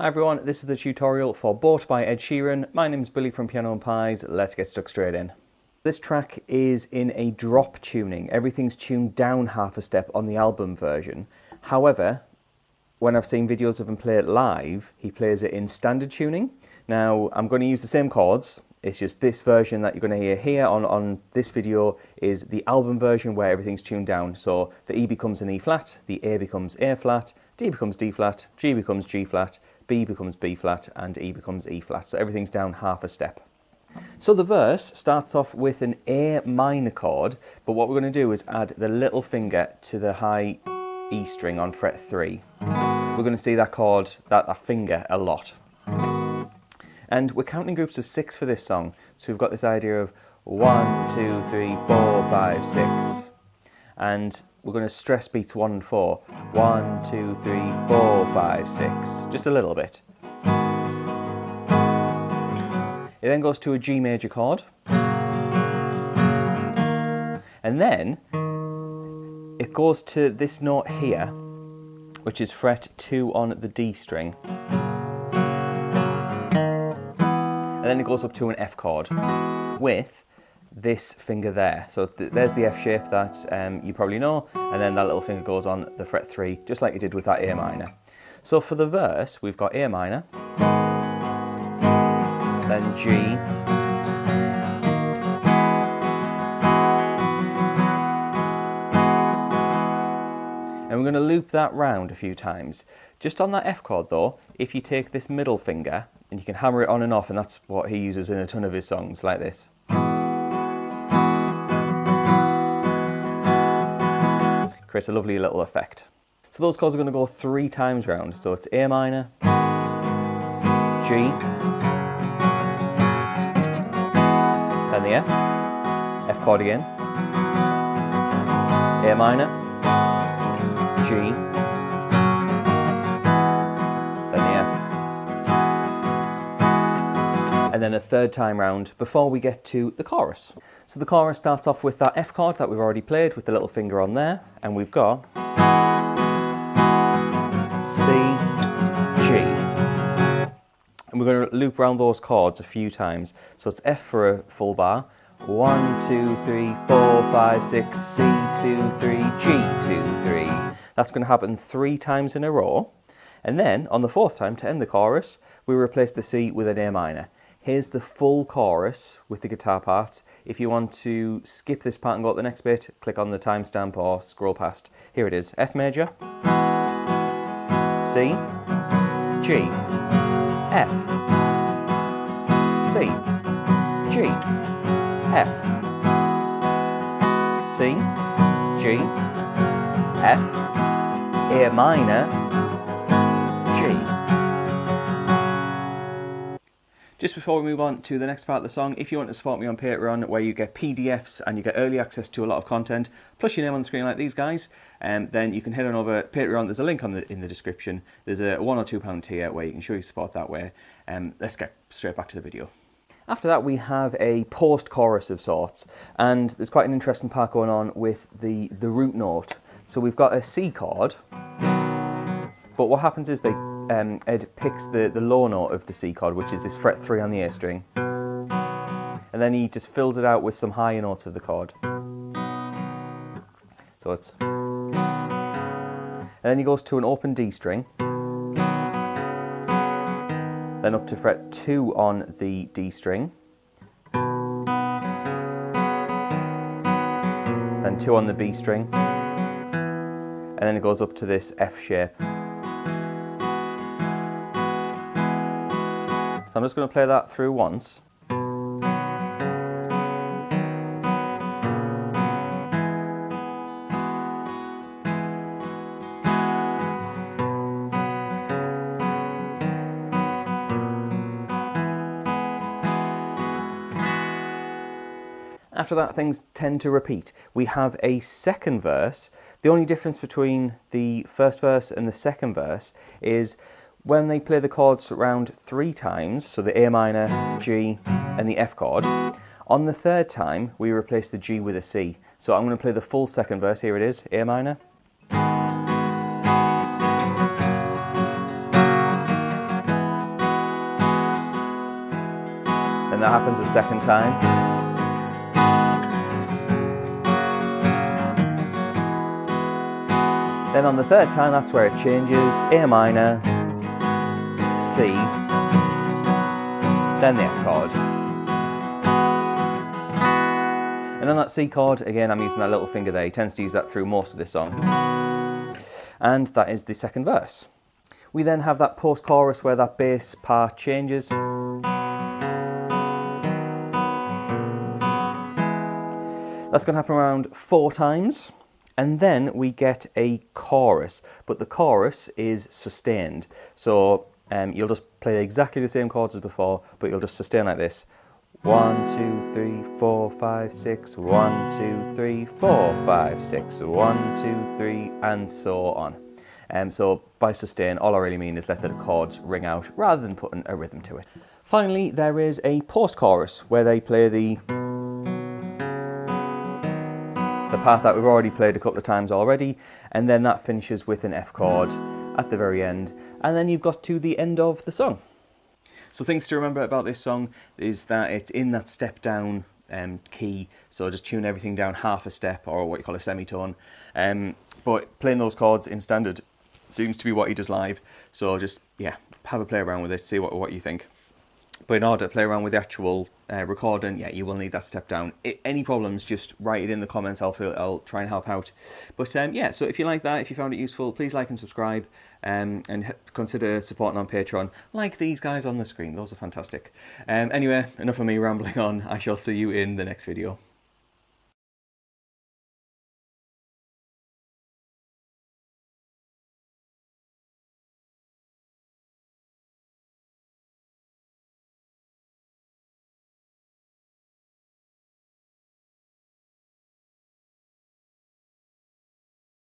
Hi everyone, this is the tutorial for Bought by Ed Sheeran. My name's Billy from Piano and Pies. Let's get stuck straight in. This track is in a drop tuning. Everything's tuned down half a step on the album version. However, when I've seen videos of him play it live, he plays it in standard tuning. Now, I'm going to use the same chords. It's just this version that you're going to hear here on this video is the album version where everything's tuned down. So the E becomes an E flat, the A becomes A flat, D becomes D flat, G becomes G flat, B becomes B flat, and E becomes E flat. So everything's down half a step. So the verse starts off with an A minor chord, but what we're going to do is add the little finger to the high E string on fret 3. We're going to see that chord, that finger, a lot. And we're counting groups of 6 for this song. So we've got this idea of 1, 2, 3, 4, 5, 6. And we're going to stress beats 1 and 4. 1, 2, 3, 4, 5, 6. Just a little bit. It then goes to a G major chord. And then it goes to this note here, which is fret 2 on the D string. And then it goes up to an F chord with this finger there. So there's the F shape that you probably know, and then that little finger goes on the fret 3, just like you did with that A minor. So for the verse, we've got A minor, then G, and we're going to loop that round a few times. Just on that F chord though, if you take this middle finger, and you can hammer it on and off, and that's what he uses in a ton of his songs, like this. Creates a lovely little effect. So those chords are going to go 3 times round. So it's A minor, G, then the F chord again, A minor, G, then the F, and then a 3rd time round before we get to the chorus. So the chorus starts off with that F chord that we've already played with the little finger on there, and we've got C, G. And we're going to loop around those chords a few times. So it's F for a full bar. 1, 2, 3, 4, 5, 6, C, 2, 3, G, 2, 3. That's going to happen 3 times in a row. And then on the 4th time, to end the chorus, we replace the C with an A minor. Here's the full chorus with the guitar parts. If you want to skip this part and go to the next bit, click on the timestamp or scroll past. Here it is. F major, C, G, F, C, G, F, C, G, F, A minor, G. Just before we move on to the next part of the song, if you want to support me on Patreon, where you get PDFs and you get early access to a lot of content, plus your name on the screen like these guys, then you can head on over to Patreon. There's a link in the description. There's a £1 or £2 tier where you can show your support that way. Let's get straight back to the video. After that, we have a post-chorus of sorts, and there's quite an interesting part going on with the root note. So we've got a C chord, but what happens is Ed picks the low note of the C chord, which is this fret 3 on the A string, and then he just fills it out with some higher notes of the chord. So it's, and then he goes to an open D string, then up to fret 2 on the D string, then 2 on the B string, and then it goes up to this F shape. So I'm just going to play that through once. After that, things tend to repeat. We have a second verse. The only difference between the first verse and the second verse is when they play the chords around 3 times, so the A minor, G, and the F chord, on the 3rd time, we replace the G with a C. So I'm going to play the full second verse. Here it is, A minor, that happens a second time. Then on the third time, that's where it changes. A minor, C, then the F chord. And on that C chord, again, I'm using that little finger there. He tends to use that through most of this song. And that is the second verse. We then have that post-chorus where that bass part changes. That's going to happen around 4 times. And then we get a chorus, but the chorus is sustained. So you'll just play exactly the same chords as before, but you'll just sustain like this. 1, 2, 3, 4, 5, 6, 1, 2, 3, 4, 5, 6, 1, 2, 3, and so on. So by sustain, all I really mean is let the chords ring out rather than putting a rhythm to it. Finally, there is a post-chorus where they play the part that we've already played a couple of times already, and then that finishes with an F chord at the very end, and then you've got to the end of the song. So things to remember about this song is that it's in that step down key, so just tune everything down half a step, or what you call a semitone. But playing those chords in standard seems to be what he does live, so just, yeah, have a play around with it, see what you think. But in order to play around with the actual recording, yeah, you will need that step down. Any problems, just write it in the comments. I'll try and help out. But yeah, so if you like that, if you found it useful, please like and subscribe, and consider supporting on Patreon, like these guys on the screen. Those are fantastic. Anyway, enough of me rambling on. I shall see you in the next video.